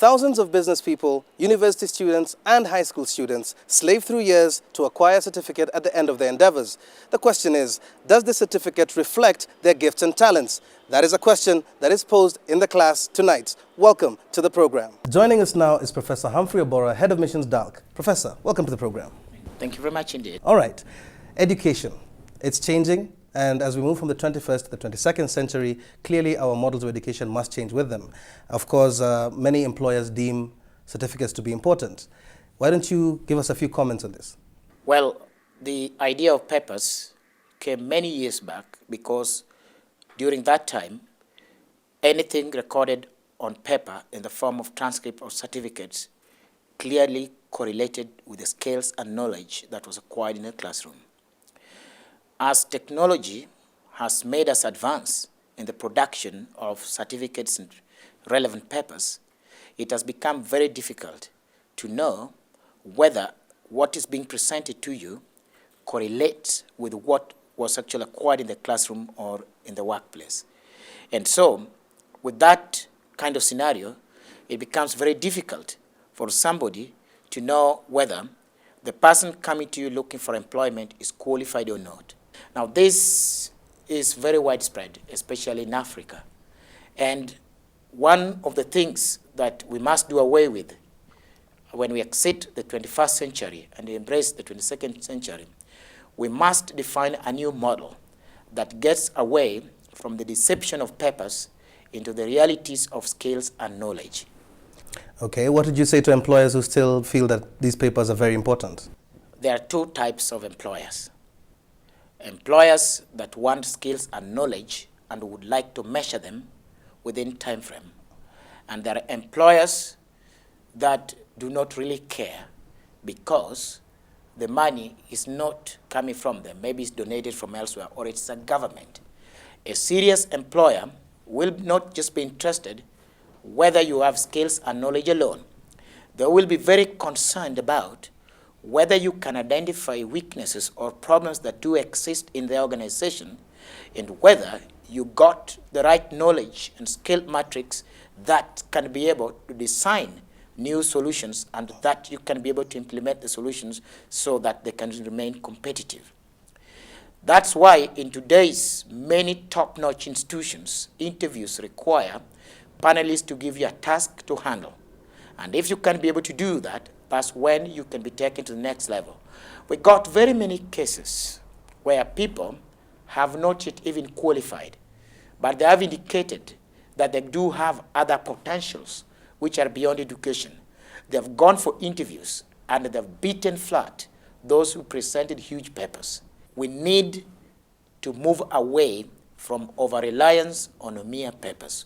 Thousands of business people, university students and high school students slave through years to acquire a certificate at the end of their endeavors. The question is, does this certificate reflect their gifts and talents? That is a question that is posed in the class tonight. Welcome to the program. Joining us now is Professor Humphrey Oborah, Head of Missions DALC. Professor, welcome to the program. Thank you very much indeed. All right. Education. It's changing. And as we move from the 21st to the 22nd century, clearly our models of education must change with them. Of course, many employers deem certificates to be important. Why don't you give us a few comments on this? Well, the idea of papers came many years back because during that time, anything recorded on paper in the form of transcript or certificates clearly correlated with the skills and knowledge that was acquired in a classroom. As technology has made us advance in the production of certificates and relevant papers, it has become very difficult to know whether what is being presented to you correlates with what was actually acquired in the classroom or in the workplace. And so, with that kind of scenario, it becomes very difficult for somebody to know whether the person coming to you looking for employment is qualified or not. Now, this is very widespread, especially in Africa. And one of the things that we must do away with when we exit the 21st century and embrace the 22nd century, we must define a new model that gets away from the deception of papers into the realities of skills and knowledge. Okay, what would you say to employers who still feel that these papers are very important? There are two types of employers. Employers that want skills and knowledge and would like to measure them within time frame. And there are employers that do not really care because the money is not coming from them. Maybe it's donated from elsewhere or it's a government. A serious employer will not just be interested whether you have skills and knowledge alone. They will be very concerned about whether you can identify weaknesses or problems that do exist in the organization and whether you got the right knowledge and skill matrix that can be able to design new solutions and that you can be able to implement the solutions so that they can remain competitive. That's why in today's many top-notch institutions, interviews require panelists to give you a task to handle. And if you can be able to do that, that's when you can be taken to the next level. We got very many cases where people have not yet even qualified, but they have indicated that they do have other potentials which are beyond education. They've gone for interviews and they've beaten flat those who presented huge papers. We need to move away from over-reliance on mere papers.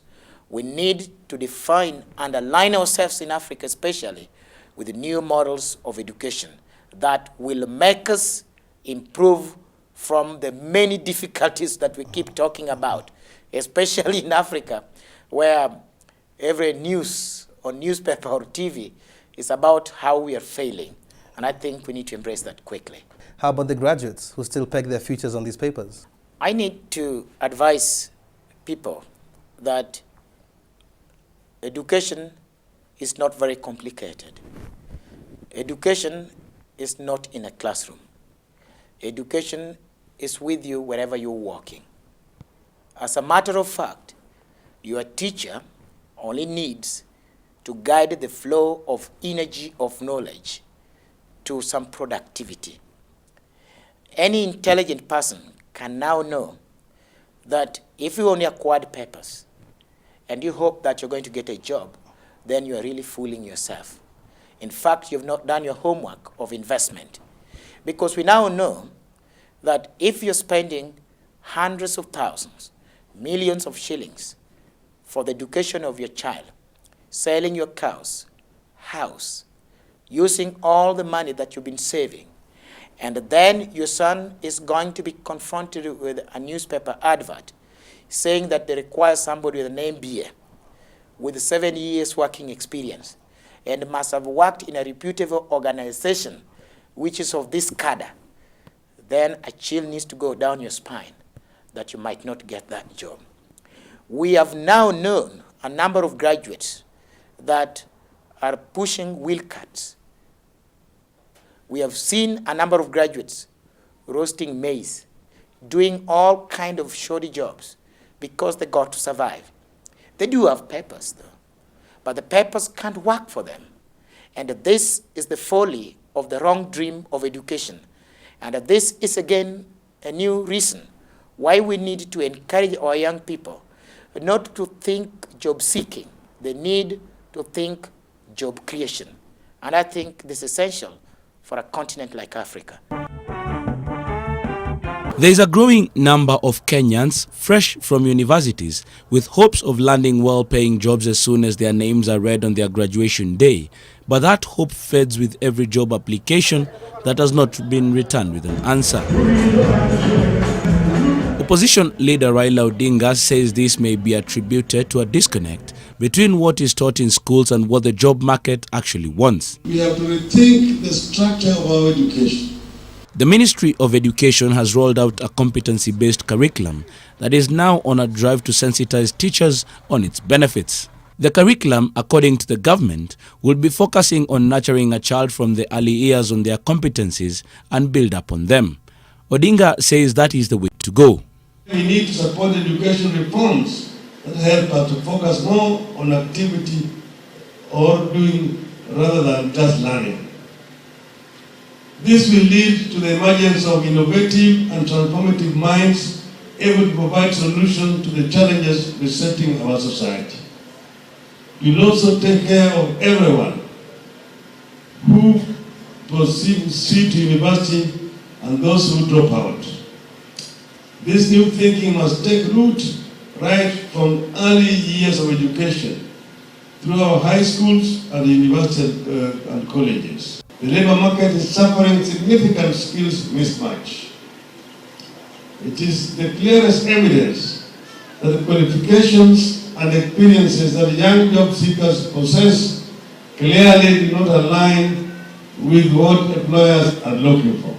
We need to define and align ourselves in Africa especially with the new models of education that will make us improve from the many difficulties that we keep talking about, especially in Africa, where every news or newspaper or TV is about how we are failing. And I think we need to embrace that quickly. How about the graduates who still peg their futures on these papers? I need to advise people that education is not very complicated. Education is not in a classroom. Education is with you wherever you're walking. As a matter of fact, your teacher only needs to guide the flow of energy of knowledge to some productivity. Any intelligent person can now know that if you only acquired papers and you hope that you're going to get a job, then you are really fooling yourself. In fact, you've not done your homework of investment. Because we now know that if you're spending hundreds of thousands, millions of shillings for the education of your child, selling your cows, house, using all the money that you've been saving, and then your son is going to be confronted with a newspaper advert saying that they require somebody with an MBA with 7 years working experience and must have worked in a reputable organization which is of this cadre, then a chill needs to go down your spine that you might not get that job. We have now known a number of graduates that are pushing wheel carts. We have seen a number of graduates roasting maize, doing all kind of shoddy jobs because they got to survive. They do have papers, though, but the papers can't work for them. And this is the folly of the wrong dream of education. And this is, again, a new reason why we need to encourage our young people not to think job seeking. They need to think job creation. And I think this is essential for a continent like Africa. There is a growing number of Kenyans fresh from universities with hopes of landing well-paying jobs as soon as their names are read on their graduation day. But that hope fades with every job application that has not been returned with an answer. Opposition leader Raila Odinga says this may be attributed to a disconnect between what is taught in schools and what the job market actually wants. We have to rethink the structure of our education. The Ministry of Education has rolled out a competency-based curriculum that is now on a drive to sensitize teachers on its benefits. The curriculum, according to the government, will be focusing on nurturing a child from the early years on their competencies and build up on them. Odinga says that is the way to go. We need to support education reforms that help us to focus more on activity or doing rather than just learning. This will lead to the emergence of innovative and transformative minds able to provide solutions to the challenges besetting our society. We will also take care of everyone who proceed to university and those who drop out. This new thinking must take root right from early years of education through our high schools and universities and colleges. The labor market is suffering significant skills mismatch. It is the clearest evidence that the qualifications and experiences that young job seekers possess clearly do not align with what employers are looking for.